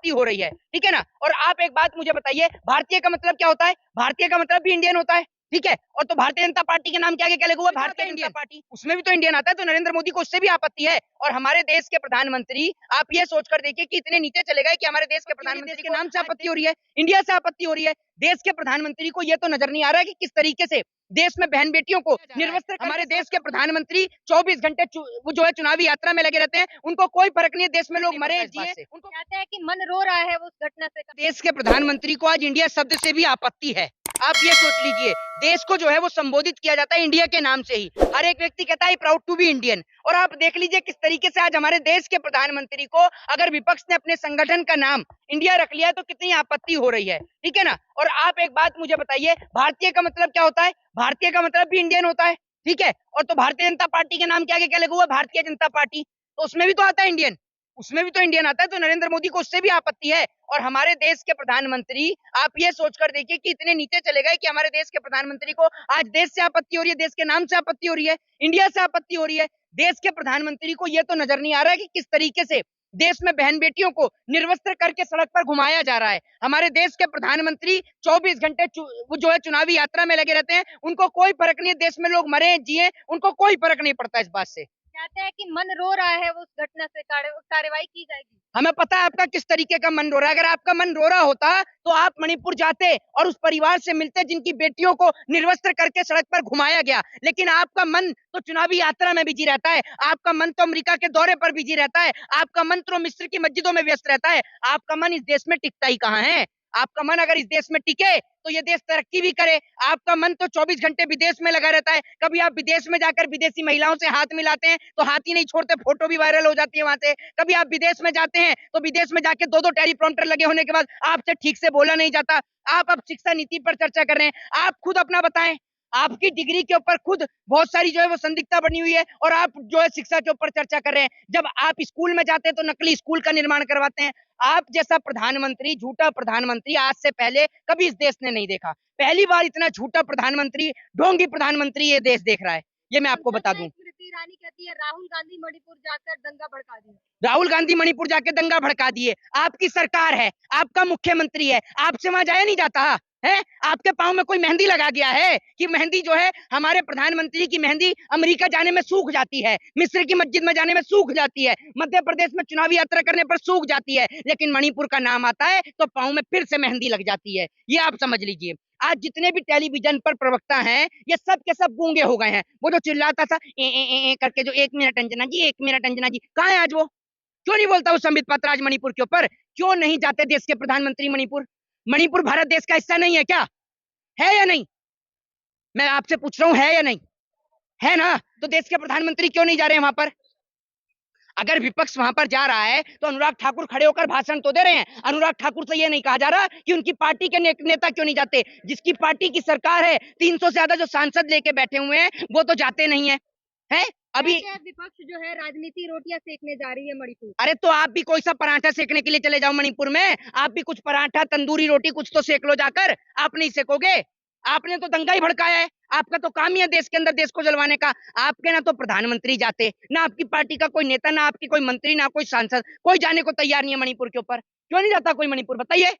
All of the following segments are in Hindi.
हो रही है, ठीक है ना। और आप एक बात मुझे बताइए, भारतीय का मतलब क्या होता है? भारतीय का मतलब भी इंडियन होता है, ठीक है। और तो भारतीय जनता पार्टी के नाम के आगे क्या लगा हुआ है? भारतीय जनता पार्टी, उसमें भी तो इंडियन आता है। तो नरेंद्र मोदी को उससे भी आपत्ति है। और हमारे देश के प्रधानमंत्री, आप ये सोचकर देखिए कि इतने नीचे चले गए कि हमारे देश के प्रधानमंत्री के नाम से आपत्ति हो रही है, इंडिया से आपत्ति हो रही है। देश के प्रधानमंत्री को ये तो नजर नहीं आ रहा है कि किस तरीके से देश में बहन बेटियों को निर्वस्त्र, हमारे देश के प्रधानमंत्री 24 घंटे वो जो है चुनावी यात्रा में लगे रहते हैं, उनको कोई फर्क नहीं है देश में लोग मरे जिए, उनको कहते हैं कि मन रो रहा है वो उस घटना से। देश के प्रधानमंत्री को आज इंडिया शब्द से भी आपत्ति है। आप ये सोच लीजिए, देश को जो है वो संबोधित किया जाता है इंडिया के नाम से ही। हर एक व्यक्ति कहता है प्राउड टू बी इंडियन। और आप देख लीजिए किस तरीके से आज हमारे देश के प्रधानमंत्री को अगर विपक्ष ने अपने संगठन का नाम इंडिया रख लिया तो कितनी आपत्ति हो रही है, ठीक है ना। और आप एक बात मुझे बताइए, भारतीय का मतलब क्या होता है? भारतीय का मतलब भी इंडियन होता है, ठीक है। और तो भारतीय जनता पार्टी के नाम के आगे क्या लगा हुआ है? भारतीय जनता पार्टी, तो उसमें भी तो आता है इंडियन, उसमें भी तो इंडियन आता है। तो नरेंद्र मोदी को उससे भी आपत्ति है। और हमारे देश के प्रधानमंत्री, आप ये सोचकर देखिए कि इतने नीचे चले गए कि हमारे देश के प्रधानमंत्री को आज देश से आपत्ति हो रही है, देश के नाम से आपत्ति हो रही है, इंडिया से आपत्ति हो रही है। देश के प्रधानमंत्री को यह तो नजर नहीं आ रहा है कि किस तरीके से देश में बहन बेटियों को निर्वस्त्र करके सड़क पर घुमाया जा रहा है। हमारे देश के प्रधानमंत्री 24 घंटे वो जो है चुनावी यात्रा में लगे रहते हैं, उनको कोई फर्क नहीं है देश में लोग मरे जिए, उनको कोई फर्क नहीं पड़ता इस बात से। कहते हैं कि मन रो रहा है वो उस घटना से, कार्रवाई की जाएगी। हमें पता है आपका किस तरीके का मन रो रहा है। अगर आपका मन रो रहा होता तो आप मणिपुर जाते और उस परिवार से मिलते जिनकी बेटियों को निर्वस्त्र करके सड़क पर घुमाया गया। लेकिन आपका मन तो चुनावी यात्रा में बिजी रहता है, आपका मन तो अमेरिका के दौरे पर बिजी रहता है, आपका मन तो मिस्र की मस्जिदों में व्यस्त रहता है। आपका मन इस देश में टिकता ही कहाँ है? आपका मन अगर इस देश में टिके तो ये देश तरक्की भी करे। आपका मन तो 24 घंटे विदेश में लगा रहता है। कभी आप विदेश में जाकर विदेशी महिलाओं से हाथ मिलाते हैं तो हाथ ही नहीं छोड़ते, फोटो भी वायरल हो जाती है वहां से। कभी आप विदेश में जाते हैं तो विदेश में जाके दो टेलीप्रॉम्प्टर लगे होने के बाद आपसे ठीक से बोला नहीं जाता। आप अब शिक्षा नीति पर चर्चा कर रहे हैं। आप खुद अपना बताएं, आपकी डिग्री के ऊपर खुद बहुत सारी जो है वो संदिग्धता बनी हुई है और आप जो है शिक्षा के ऊपर चर्चा कर रहे हैं। जब आप स्कूल में जाते हैं तो नकली स्कूल का निर्माण करवाते हैं। आप जैसा प्रधानमंत्री, झूठा प्रधानमंत्री आज से पहले कभी इस देश ने नहीं देखा। पहली बार इतना झूठा प्रधानमंत्री, ढोंगी प्रधानमंत्री ये देश देख रहा है, ये मैं आपको बता दूं। स्मृति ईरानी कहती है राहुल गांधी मणिपुर जाकर दंगा भड़का दिया। राहुल गांधी मणिपुर जाके दंगा भड़का दिए। आपकी सरकार है, आपका मुख्यमंत्री है, आपसे वहां जाया नहीं जाता है? आपके पांव में कोई मेहंदी लगा गया है कि मेहंदी जो है हमारे प्रधानमंत्री की मेहंदी अमेरिका जाने में सूख जाती है, मिस्र की मस्जिद में जाने में सूख जाती है, मध्य प्रदेश में चुनावी यात्रा करने पर सूख जाती है, लेकिन मणिपुर का नाम आता है तो पांव में फिर से मेहंदी लग जाती है। ये आप समझ लीजिए। आज जितने भी टेलीविजन पर प्रवक्ता हैं ये सब के सब गूंगे हो गए हैं। वो जो चिल्लाता था ए करके, जो 1 मिनट अंजना जी, 1 मिनट अंजना जी, कहाँ है आज वो? क्यों नहीं बोलता वो संबित पात्र आज मणिपुर के ऊपर? क्यों नहीं जाते देश के प्रधानमंत्री मणिपुर? मणिपुर भारत देश का हिस्सा नहीं है क्या? है या नहीं? मैं आपसे पूछ रहा हूं, है या नहीं? है ना? तो देश के प्रधानमंत्री क्यों नहीं जा रहे वहां पर? अगर विपक्ष वहां पर जा रहा है तो अनुराग ठाकुर खड़े होकर भाषण तो दे रहे हैं। अनुराग ठाकुर से ये नहीं कहा जा रहा कि उनकी पार्टी के नेता क्यों नहीं जाते। जिसकी पार्टी की सरकार है, 300 से ज्यादा जो सांसद लेके बैठे हुए हैं वो तो जाते नहीं है, है? अभी विपक्ष जो है राजनीति रोटियां सेकने जा रही है मणिपुर। अरे तो आप भी कोई सा पराठा सेकने के लिए चले जाओ मणिपुर में। आप भी कुछ पराठा, तंदूरी रोटी कुछ तो सेक लो जाकर। आप नहीं सेकोगे, आपने तो दंगा ही भड़काया है। आपका तो काम ही है देश के अंदर देश को जलवाने का। आपके ना तो प्रधानमंत्री जाते, ना आपकी पार्टी का कोई नेता, ना आपकी कोई मंत्री, ना कोई सांसद, कोई जाने को तैयार नहीं है मणिपुर के ऊपर। क्यों नहीं जाता कोई मणिपुर, बताइए।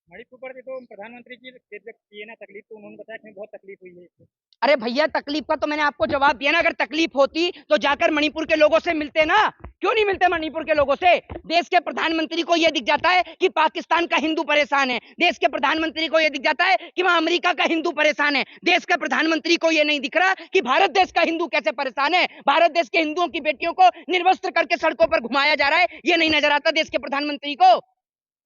मणिपुर पर भी तो प्रधानमंत्री की की है ना तकलीफ, तो उन्होंने बताया कि बहुत तकलीफ हुई है इससे। अरे भैया, तकलीफ का तो मैंने आपको जवाब दिया ना। अगर तकलीफ होती तो जाकर मणिपुर के लोगों से मिलते ना। क्यों नहीं मिलते मणिपुर के लोगों से? देश के प्रधानमंत्री को यह दिख जाता है कि पाकिस्तान का हिंदू परेशान है, देश के प्रधानमंत्री को यह दिख जाता है कि वहां अमेरिका का हिंदू परेशान है। देश के प्रधानमंत्री को यह नहीं दिख रहा कि भारत देश का हिंदू कैसे परेशान है। भारत देश के हिंदुओं की बेटियों को निर्वस्त्र करके सड़कों पर घुमाया जा रहा है, यह नहीं नजर आता देश के प्रधानमंत्री को।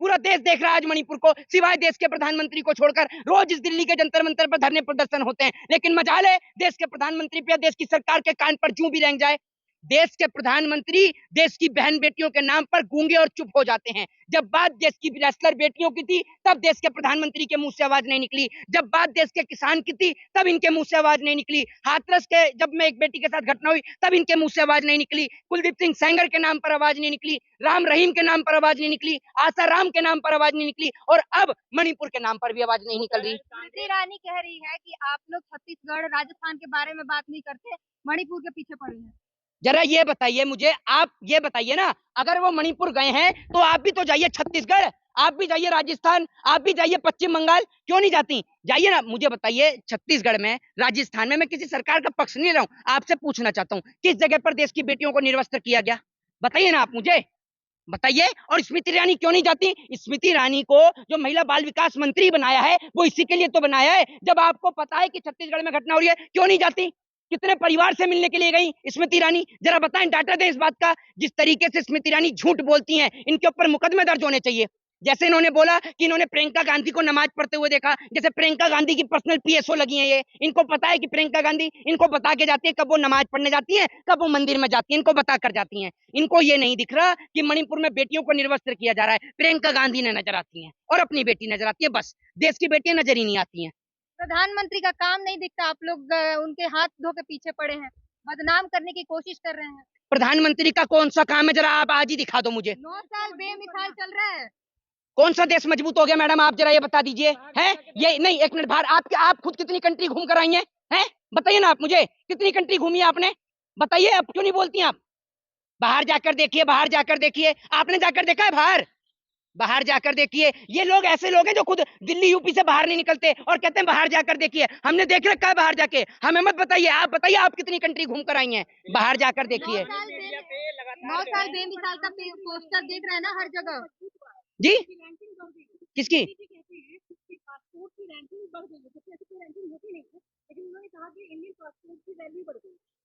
पूरा देश देख रहा है आज मणिपुर को, सिवाय देश के प्रधानमंत्री को छोड़कर। रोज इस दिल्ली के जंतर मंतर पर धरने प्रदर्शन होते हैं, लेकिन मजाल है देश के प्रधानमंत्री पे, देश की सरकार के कान पर जूं भी रेंग जाए। देश के प्रधानमंत्री देश की बहन बेटियों के नाम पर गूंगे और चुप हो जाते हैं। जब बात देश की रेसलर बेटियों की थी तब देश के प्रधानमंत्री के मुंह से आवाज नहीं निकली। जब बात देश के किसान की थी तब इनके मुंह से आवाज नहीं निकली। हाथरस के जब में एक बेटी के साथ घटना हुई तब इनके मुंह से आवाज नहीं निकली। कुलदीप सिंह सेंगर के नाम पर आवाज नहीं निकली, राम रहीम के नाम पर आवाज नहीं निकली, आशा राम के नाम पर आवाज नहीं निकली, और अब मणिपुर के नाम पर भी आवाज नहीं निकल रही। स्मृति ईरानी कह रही है कि आप लोग छत्तीसगढ़ राजस्थान के बारे में बात नहीं करते, मणिपुर के पीछे पड़े हैं। जरा ये बताइए मुझे, आप ये बताइए ना, अगर वो मणिपुर गए हैं तो आप भी तो जाइए छत्तीसगढ़, आप भी जाइए राजस्थान, आप भी जाइए पश्चिम बंगाल, क्यों नहीं जाती? जाइए ना। मुझे बताइए, छत्तीसगढ़ में, राजस्थान में, मैं किसी सरकार का पक्ष नहीं ले रहा हूं, आपसे पूछना चाहता हूं, किस जगह पर देश की बेटियों को निर्वस्त्र किया गया? बताइए ना आप मुझे, बताइए। और स्मृति ईरानी क्यों नहीं जाती? स्मृति ईरानी को जो महिला बाल विकास मंत्री बनाया है वो इसी के लिए तो बनाया है, जब आपको पता है कि छत्तीसगढ़ में घटना हो रही है, क्यों नहीं जाती? कितने परिवार से मिलने के लिए गई स्मृति ईरानी? जरा बताएं, डाटा दें इस बात का। जिस तरीके से स्मृति ईरानी झूठ बोलती हैं, इनके ऊपर मुकदमे दर्ज होने चाहिए। जैसे इन्होंने बोला कि इन्होंने प्रियंका गांधी को नमाज पढ़ते हुए देखा, जैसे प्रियंका गांधी की पर्सनल पीएसओ लगी है ये, इनको पता है कि प्रियंका गांधी इनको बता के जाती है कब वो नमाज पढ़ने जाती है, कब वो मंदिर में जाती है, इनको बता कर जाती है। इनको ये नहीं दिख रहा कि मणिपुर में बेटियों को निर्वस्त्र किया जा रहा है। प्रियंका गांधी ने नजर आती है और अपनी बेटी नजर आती है, बस देश की बेटियां नजर ही नहीं आती हैं। प्रधानमंत्री का काम नहीं दिखता, आप लोग उनके हाथ धो के पीछे पड़े हैं, बदनाम करने की कोशिश कर रहे हैं। प्रधानमंत्री का कौन सा काम है, जरा आप आज ही दिखा दो मुझे। 9 साल बेमिसाल चल रहा है। कौन सा देश मजबूत हो गया मैडम, आप जरा ये बता दीजिए। है ये नहीं, एक मिनट, बाहर आप खुद कितनी कंट्री घूम कर आई हैं? हैं, बताइए ना आप मुझे, कितनी कंट्री घूमी है आपने? बताइए, अब क्यों नहीं बोलती आप? बाहर जाकर देखिए, बाहर जाकर देखिए, आपने जाकर देखा है बाहर? बाहर जाकर देखिए। ये लोग ऐसे लोग हैं जो खुद दिल्ली यूपी से बाहर नहीं निकलते और कहते हैं बाहर जाकर देखिए। हमने देख रखा है बाहर जाके, हमें मत बताइए। आप बताइए, आप कितनी कंट्री घूम कर आई हैं? बाहर जाकर देखिए। 9 साल बेमिसाल का पोस्टर देख रहे हैं ना हर जगह। जी, किसकी?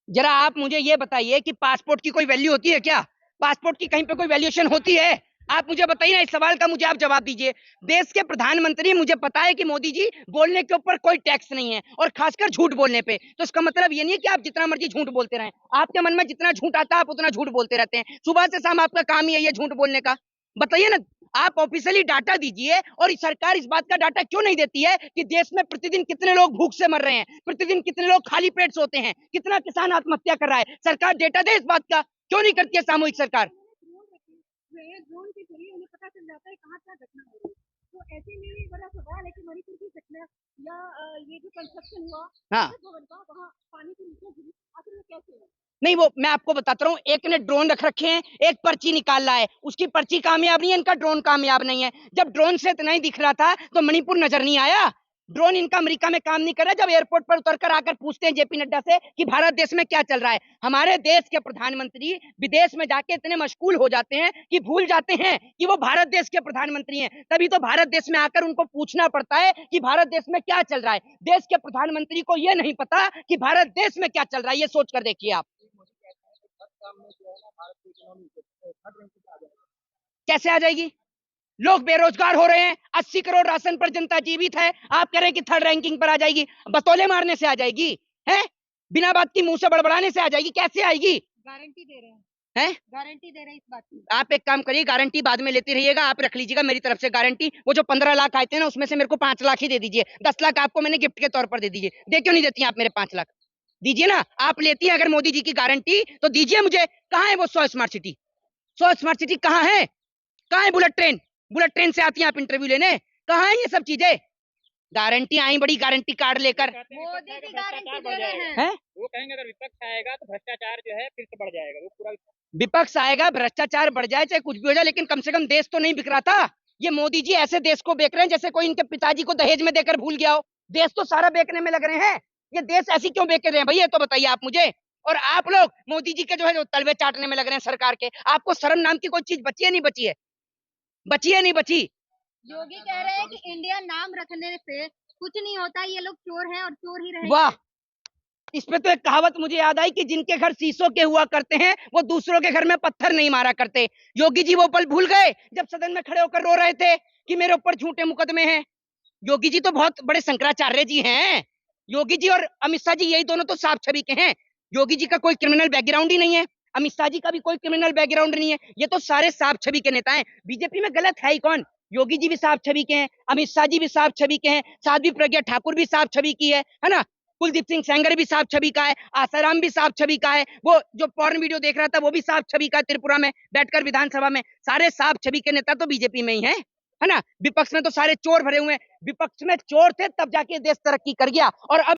जरा आप मुझे ये बताइए कि पासपोर्ट की कोई वैल्यू होती है क्या? पासपोर्ट की कहीं पे कोई वैल्यूएशन होती है? आप मुझे बताइए ना, इस सवाल का मुझे आप जवाब दीजिए। देश के प्रधानमंत्री, मुझे पता है कि मोदी जी बोलने के ऊपर कोई टैक्स नहीं है, और खासकर झूठ बोलने पे। तो इसका मतलब ये नहीं है कि आप जितना मर्जी झूठ बोलते रहें। आपके मन में जितना झूठ आता है आप उतना झूठ बोलते रहते हैं। सुबह से शाम आपका काम ही है ये झूठ बोलने का। बताइए ना, आप ऑफिशियली डाटा दीजिए। और सरकार इस बात का डाटा क्यों नहीं देती है कि देश में प्रतिदिन कितने लोग भूख से मर रहे हैं, प्रतिदिन कितने लोग खाली पेट सोते हैं, कितना किसान आत्महत्या कर रहा है? सरकार डेटा दे इस बात का, क्यों नहीं करती है सामूहिक सरकार? ड्रोन के जरिए उन्हें पता चल जाता है कहाँ क्या घटना हो रही है। तो ऐसे में ये बड़ा सवाल है कि मणिपुर की घटना या ये जो कंस्ट्रक्शन हुआ हाँ, भवन का वहाँ पानी के नीचे गिरी, आखिर में कैसे है? नहीं, वो मैं आपको बताता रहा हूँ। एक ने ड्रोन रख रखे हैं, एक पर्ची निकाल रहा है, उसकी पर्ची कामयाब नहीं है, इनका ड्रोन कामयाब नहीं है। जब ड्रोन से इतना ही दिख रहा था तो मणिपुर नजर नहीं आया? ड्रोन इनका अमेरिका में काम नहीं कर रहा, जब एयरपोर्ट पर उतरकर आकर पूछते हैं जेपी नड्डा से कि भारत देश में क्या चल रहा है। हमारे देश के प्रधानमंत्री विदेश में जाके इतने मशगूल हो जाते हैं कि भूल जाते हैं कि वो भारत देश के प्रधानमंत्री हैं। तभी तो भारत देश में आकर उनको पूछना पड़ता है कि भारत देश में क्या चल रहा है। देश के प्रधानमंत्री को यह नहीं पता कि भारत देश में क्या चल रहा है, ये सोच कर देखिए आप। कैसे आ जाएगी? लोग बेरोजगार हो रहे हैं, 80 करोड़ राशन पर जनता जीवित है, आप कह रहे हैं कि थर्ड रैंकिंग पर आ जाएगी? बतौले मारने से आ जाएगी? है, बिना बात की मुंह से बड़बड़ाने से आ जाएगी? कैसे आएगी? गारंटी दे रहे हैं, हैं? गारंटी दे रहे हैं इस बात की। आप एक काम करिए, गारंटी बाद में लेते रहिएगा, आप रख लीजिएगा मेरी तरफ से गारंटी। वो जो 15 लाख आए थे ना, उसमें से मेरे को 5 लाख ही दे दीजिए। 10 लाख आपको मैंने गिफ्ट के तौर पर दे दीजिए। दे क्यों नहीं देती आप मेरे 5 लाख? दीजिए ना, आप लेती हैं अगर मोदी जी की गारंटी तो दीजिए मुझे। कहाँ है वो 100 स्मार्ट सिटी? 100 स्मार्ट सिटी कहाँ है? कहाँ है बुलेट ट्रेन? बुलेट ट्रेन से आती हैं आप इंटरव्यू लेने? कहाँ है ये सब चीजें? गारंटी आई बड़ी गारंटी कार्ड लेकर। मोदी की गारंटी दे रहे हैं। हैं? वो कहेंगे अगर विपक्ष आएगा तो भ्रष्टाचार जो है फिर से बढ़ जाएगा, वो पूरा विपक्ष आएगा, भ्रष्टाचार बढ़ जाए, चाहे कुछ भी हो जाए, लेकिन कम से कम देश तो नहीं बिक रहा था। ये मोदी जी ऐसे देश को बेच रहे हैं जैसे कोई इनके पिताजी को दहेज में देकर भूल गया हो। देश तो सारा बेचने में लग रहे हैं। ये देश ऐसी क्यों बेच रहे हैं भाई, ये तो बताइए आप मुझे। और आप लोग मोदी जी के जो है जो तलवे चाटने में लग रहे हैं सरकार के। आपको शर्म नाम की कोई चीज बची है? नहीं बची है? बची है नहीं बची? योगी कह रहे हैं कि इंडिया नाम रखने से कुछ नहीं होता, ये लोग चोर हैं और चोर ही रहेंगे। वाह, इस पे तो एक कहावत मुझे याद आई कि जिनके घर शीशों के हुआ करते हैं वो दूसरों के घर में पत्थर नहीं मारा करते। योगी जी वो पल भूल गए जब सदन में खड़े होकर रो रहे थे कि मेरे ऊपर झूठे मुकदमे हैं। योगी जी तो बहुत बड़े शंकराचार्य जी हैं। योगी जी और अमित शाह जी, यही दोनों तो साफ छवि के हैं। योगी जी का कोई क्रिमिनल बैकग्राउंड ही नहीं है, अमित शाह जी का भी कोई क्रिमिनल बैकग्राउंड नहीं है। ये तो सारे साफ छवि के नेता हैं। बीजेपी में गलत है ही कौन? योगी जी भी साफ छवि के हैं, अमित शाह जी भी साफ छवि के हैं, साध्वी प्रज्ञा ठाकुर भी साफ छवि की है ना? कुलदीप सिंह सेंगर भी साफ छवि का है, आसाराम भी साफ छवि का है, वो जो पॉर्न वीडियो देख रहा था वो भी साफ छवि का है त्रिपुरा में बैठकर विधानसभा में। सारे साफ छवि के नेता तो बीजेपी में ही है ना? विपक्ष में तो सारे चोर भरे हुए हैं। विपक्ष में चोर थे तब जाके देश तरक्की कर गया, और अब